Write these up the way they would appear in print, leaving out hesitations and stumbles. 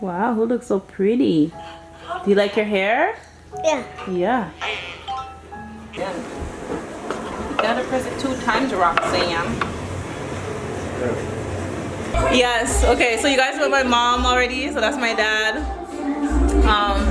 Wow, who looks so pretty? Do you like your hair? Yeah. Yeah. Gotta press it 2 times, Roxanne. Yes, okay, so you guys met my mom already, so that's my dad.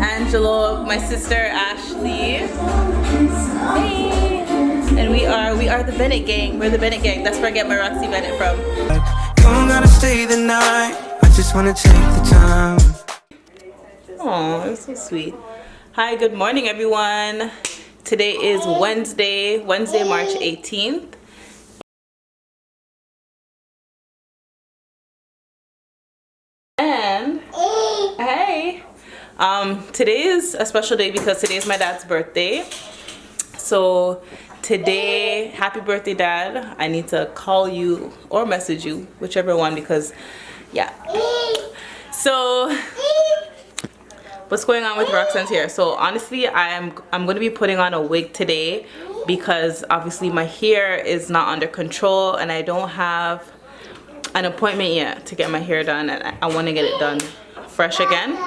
Angelo, my sister Ashley. Hey. And we are the Bennett gang. We're the Bennett gang. That's where I get my Roxy Bennett from. Don't gotta stay the night. I just wanna take the time. Oh, that's so sweet. Hi, good morning everyone. Today is Wednesday, March 18th. And hey, today is a special day because today is my dad's birthday. So today, happy birthday, Dad. I need to call you or message you, whichever one, because yeah. So what's going on with Roxanne's hair? So honestly, I'm going to be putting on a wig today because obviously my hair is not under control and I don't have an appointment yet to get my hair done, and I want to get it done fresh again.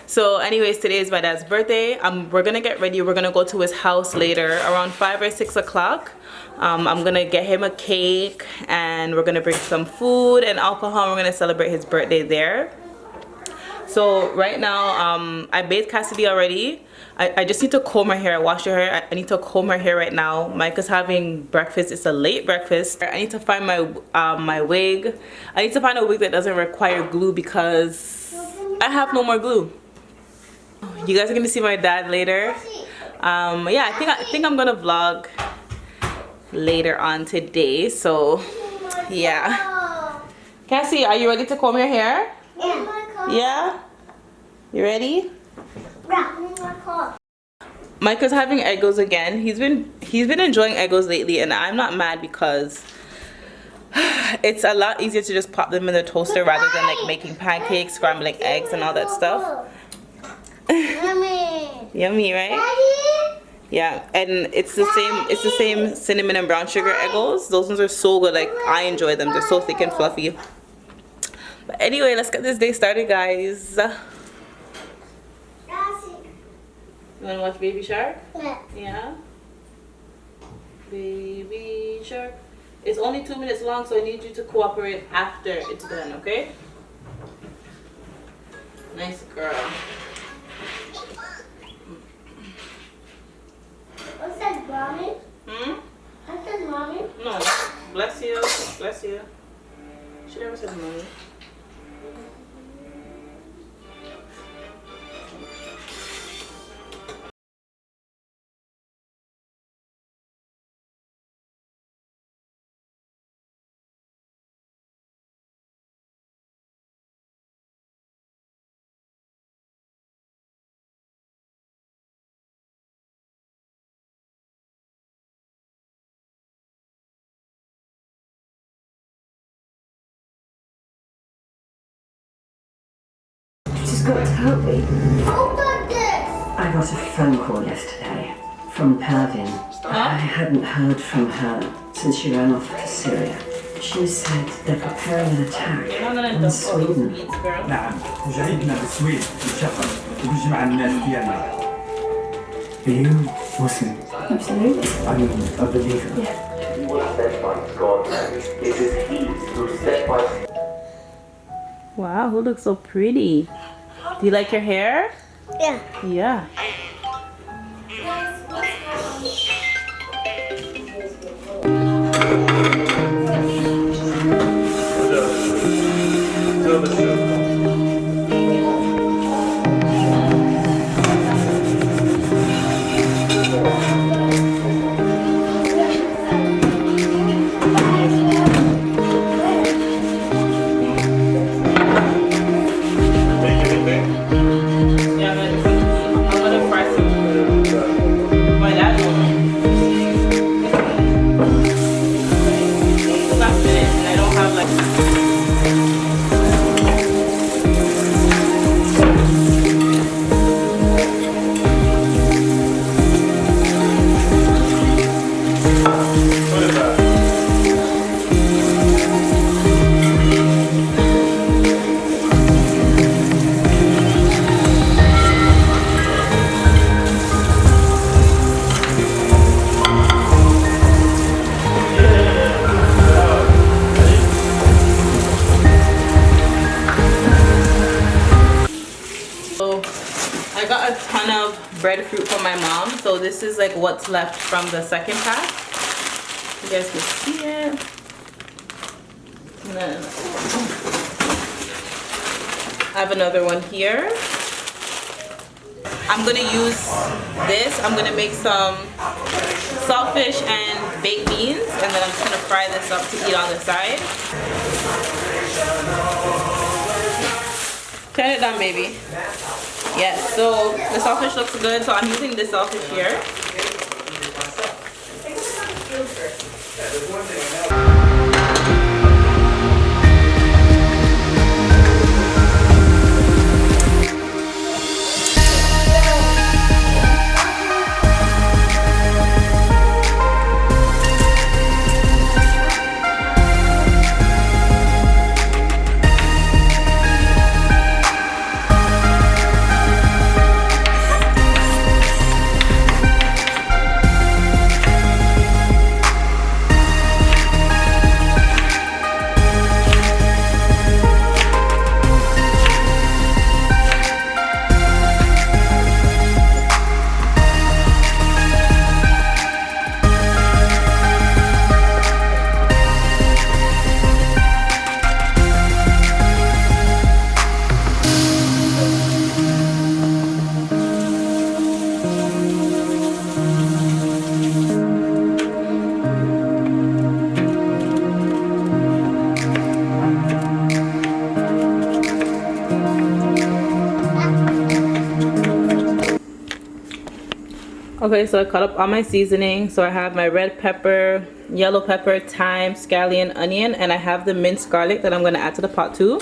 So anyways, today is my dad's birthday. We're gonna get ready. We're gonna go to his house later around 5 or 6 o'clock. I'm gonna get him a cake and we're gonna bring some food and alcohol. We're gonna celebrate his birthday there. So right now I bathed Cassidy already. I just need to comb her hair, wash her hair. I need to comb her hair right now. Mike is having breakfast. It's a late breakfast. I need to find my my wig. I need to find a wig that doesn't require glue because I have no more glue. You guys are gonna see my dad later. Yeah, I think I'm gonna vlog later on today. So yeah. Cassie, are you ready to comb your hair? Yeah. Yeah? You ready? Micah's having Eggos again. He's been enjoying Eggos lately, and I'm not mad because it's a lot easier to just pop them in the toaster rather than like making pancakes, scrambling eggs, and all that stuff. Yummy. Yummy, right? Daddy? Yeah, and it's the same cinnamon and brown sugar Eggos. Those ones are so good. Like I enjoy them. They're so thick and fluffy. But anyway, let's get this day started, guys. You wanna watch Baby Shark? Yeah. Yeah. Baby Shark. It's only 2 minutes long, so I need you to cooperate after it's done, okay? Nice girl. What's that, mommy? Hmm? What's that, mommy? No. Bless you. Bless you. She never said mommy. She's got to help me. Who did this? I got a phone call yesterday from Pervin. I hadn't heard from her since she ran off to Syria. She said they're preparing an attack on Sweden. نعم جايبنا بالسويد بالشفر وبيجي مع الناس ديالنا. Are you Muslim? Absolutely. I'm a believer. You will stand by God, and it is He who stand by. Wow, who looks so pretty? Do you like your hair? Yeah. Yeah. got a ton of breadfruit from my mom, so this is like what's left from the second pack. You guys can see it. And then I have another one here. I'm gonna use this. I'm gonna make some saltfish and baked beans, and then I'm just gonna fry this up to eat on the side. Turn it down, baby. Yes, so the saltfish looks good, so I'm using this saltfish here. Okay, so I cut up all my seasoning. So I have my red pepper, yellow pepper, thyme, scallion, onion, and I have the minced garlic that I'm going to add to the pot too.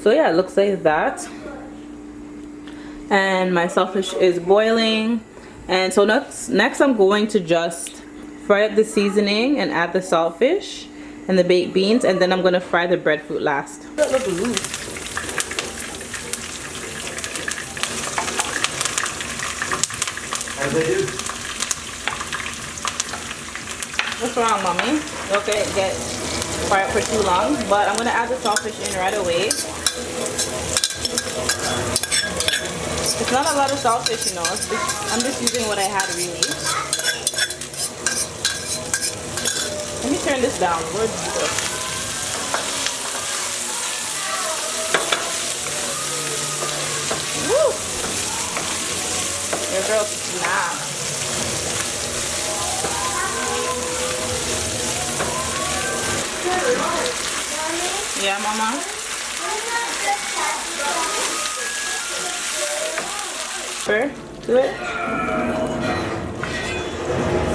So yeah, it looks like that. And my saltfish is boiling. And so next I'm going to just fry up the seasoning and add the saltfish and the baked beans, and then I'm going to fry the breadfruit last. That looks loose. As they do. What's wrong, mommy? Okay, get fried for too long, but I'm gonna add the saltfish in right away. It's not a lot of saltfish, you know. I'm just using what I had really. Let me turn this down. Where'd you go? Woo! Your girl snapped. Yeah, mama? Sure, do it.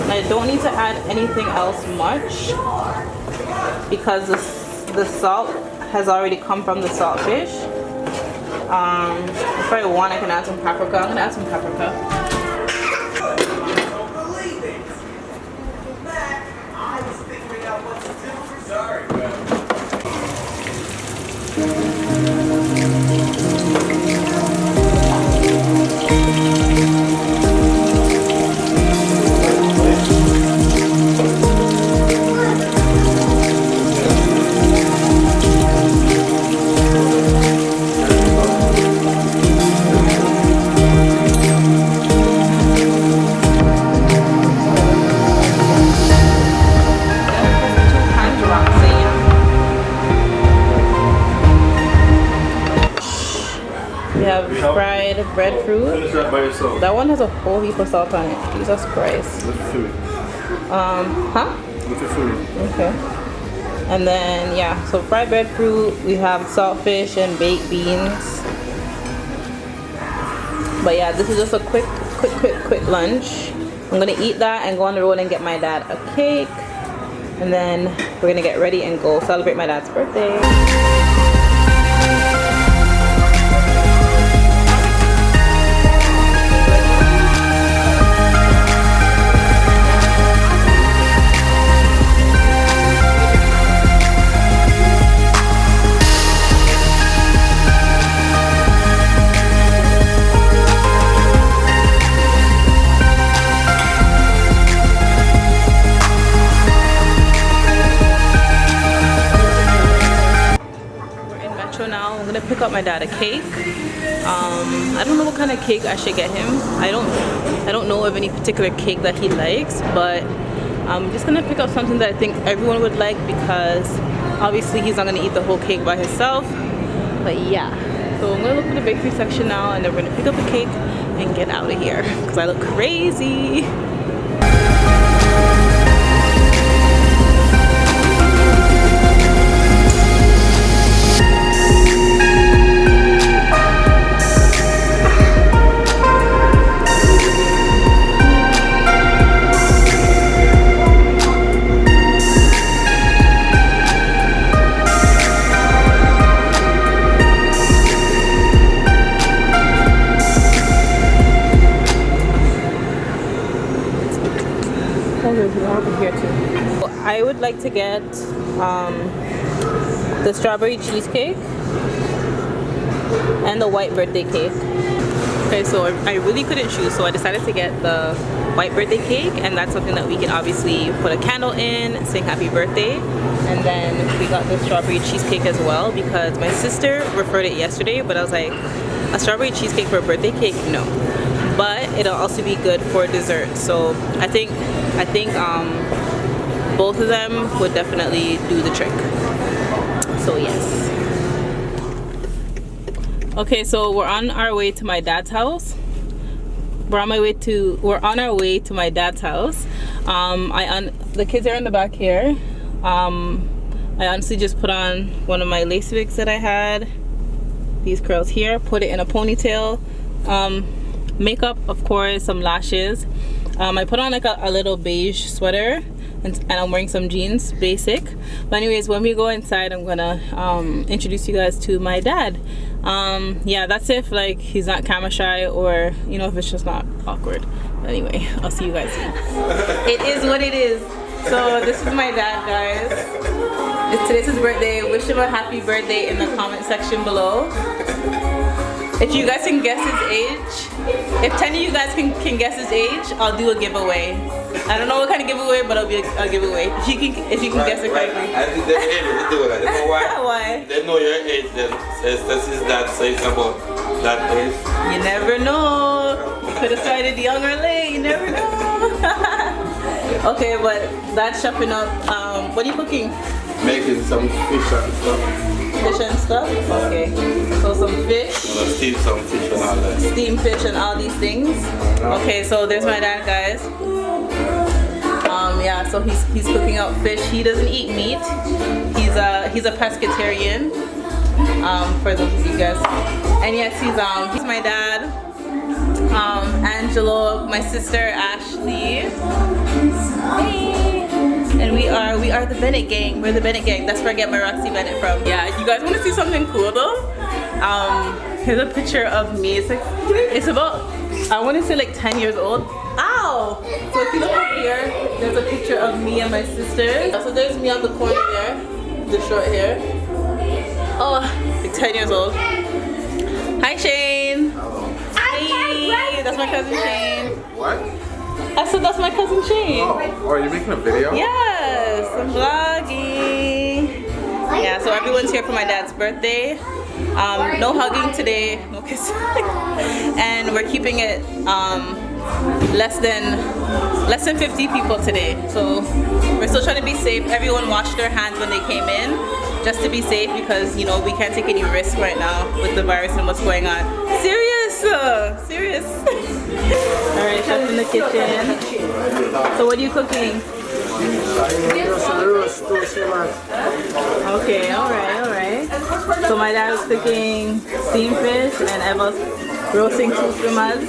I don't need to add anything else much because the salt has already come from the saltfish. If I want, I can add some paprika. I'm gonna add some paprika. Fried breadfruit. Finish that by yourself. That one has a whole heap of salt on it. Jesus Christ. Look at food. Huh? Look at food. Okay. And then yeah, so fried breadfruit. We have saltfish and baked beans. But yeah, this is just a quick lunch. I'm gonna eat that and go on the road and get my dad a cake. And then we're gonna get ready and go celebrate my dad's birthday. my dad a cake. I don't know what kind of cake I should get him. I don't know of any particular cake that he likes, but I'm just gonna pick up something that I think everyone would like, because obviously he's not gonna eat the whole cake by himself. But yeah, so I'm gonna look for the bakery section now, and then we're gonna pick up the cake and get out of here because I look crazy. I would like to get the strawberry cheesecake and the white birthday cake. Okay, so I really couldn't choose, so I decided to get the white birthday cake, and that's something that we can obviously put a candle in, sing happy birthday. And then we got the strawberry cheesecake as well, because my sister referred it yesterday, but I was like, a strawberry cheesecake for a birthday cake? No. But it'll also be good for dessert. So I think both of them would definitely do the trick. So yes. Okay, so we're on our way to my dad's house. We're on our way to my dad's house. The kids are in the back here. I honestly just put on one of my lace wigs that I had. These curls here, put it in a ponytail. Makeup, of course, some lashes. I put on like a little beige sweater, and I'm wearing some jeans, basic. But anyways, when we go inside, I'm gonna introduce you guys to my dad. Yeah, that's if like he's not camera shy, or you know, if it's just not awkward. But anyway, I'll see you guys soon. It is what it is. So this is my dad, guys. Today's his birthday. Wish him a happy birthday in the comment section below. If you guys can guess his age, if 10 of you guys can guess his age, I'll do a giveaway. I don't know what kind of giveaway, but it'll be a giveaway. If you can guess it correctly. I think they're able to do it. You know why? Why? They know your age, then says this is that, says about that age. You never know. Could have started young or late, you never know. Okay, but that's shopping up. What are you cooking? Making some fish and stuff. Fish and stuff? Okay. So some fish. Steam some fish and all that. Steam fish and all these things. Okay, so there's my dad, guys. Yeah, so he's cooking out fish. He doesn't eat meat. He's a pescatarian. For those of you guys. And yes, he's my dad. Angelo, my sister Ashley. Hey. And we are the Bennett gang. We're the Bennett gang. That's where I get my Roxy Bennett from. Yeah, you guys want to see something cool though? Here's a picture of me. It's about, I want to say like 10 years old. Ow! So if you look up here, there's a picture of me and my sister. So there's me on the corner there, the short hair. Oh, like 10 years old. Hi Shane. Hey, that's my cousin Shane. What? I said that's my cousin Shane. Oh, are you making a video? Yes, I'm vlogging. Yeah, so everyone's here for my dad's birthday. No hugging today, no kissing. And we're keeping it less than 50 people today. So we're still trying to be safe. Everyone washed their hands when they came in, just to be safe, because you know we can't take any risks right now with the virus and what's going on. Serious. All right, chef's in the kitchen. So what are you cooking? Okay, all right. So my dad was cooking steamed fish, and Eva's roasting two swimmers.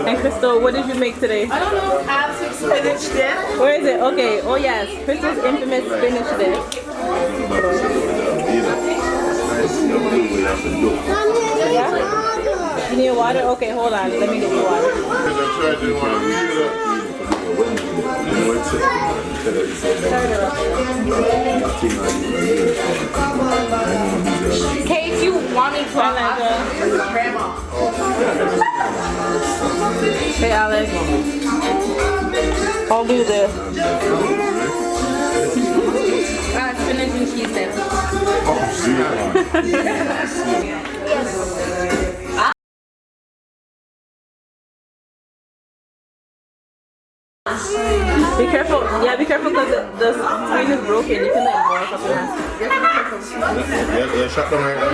And Crystal, what did you make today? I don't know, abs spinach dip. Where is it? Okay, oh yes, Crystal's infamous spinach dip. Yeah? You need water? Okay, hold on, let me get you water. Okay, if you want me to, Grandma. hey Alex, I'll do this. Spinach and cheese then. Be careful. Yeah, be careful because the screen is broken. You can like blow up your hands. Yeah, shut them right now.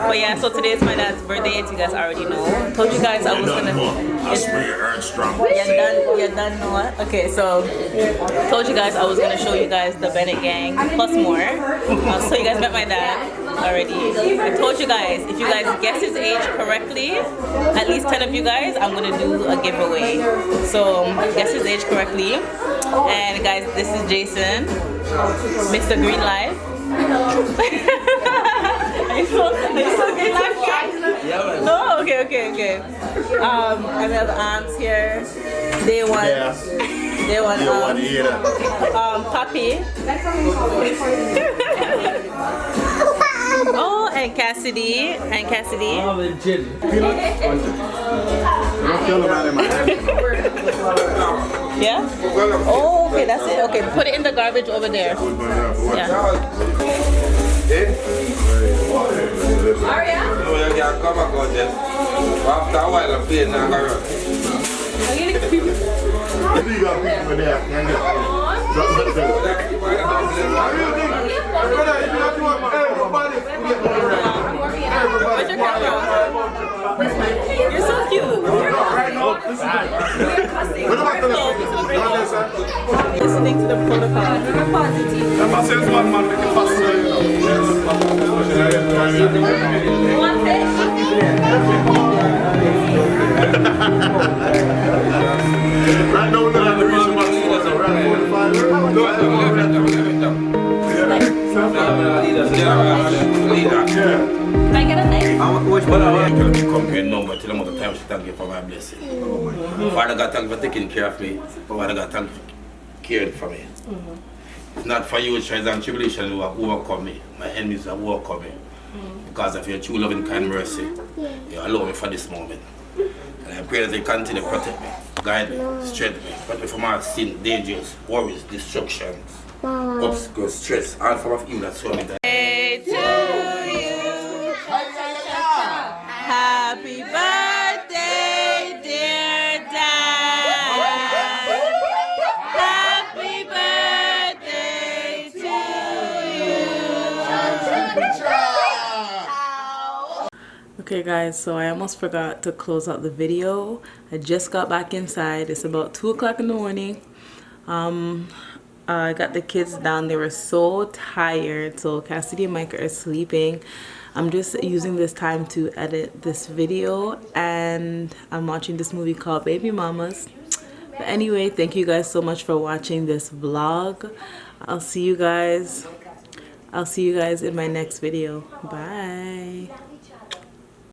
But yeah, so today is my dad's birthday, as you guys already know. Told you guys I was gonna. You done know what? Okay, so told you guys I was gonna show you guys the Bennett gang plus more. So you guys met my dad already. I told you guys if you guys guess his age correctly, at least 10 of you guys, I'm gonna do a giveaway. So guess his age correctly. And guys, this is Jason, Mr. Green Life. Are you so Green Life guys? No? Okay. And we have aunts here. Day one. Puppy. Oh, and Cassidy. Yeah? Oh, okay, that's it. Okay, put it in the garbage over there. Yeah. After a while, I'm playing now. Where's your camera? You're so cute. Listening to the protocol. Right now, we're not the reason why it's around 45. Can I get a knife? But I want to compare number till I'm out of time she thank you for my blessing. Father God, thank you for taking care of me. Father God, thank you for caring for me. If not for you, trials and tribulation, you have overcome me. My enemies have overcome me. Because of your true loving kind mercy, you allow me for this moment. And I pray that you continue to protect me, guide me, strengthen me, protect me from all sin, dangers, worries, destructions, obstacles, stress, all form of evil that surround me. Happy birthday, dear Dad. Happy birthday to you. Okay guys, so I almost forgot to close out the video. I just got back inside. It's about 2 o'clock in the morning. I got the kids down. They were so tired. So Cassidy and Micah are sleeping. I'm just using this time to edit this video, and I'm watching this movie called Baby Mamas. But anyway, thank you guys so much for watching this vlog. I'll see you guys in my next video. Bye.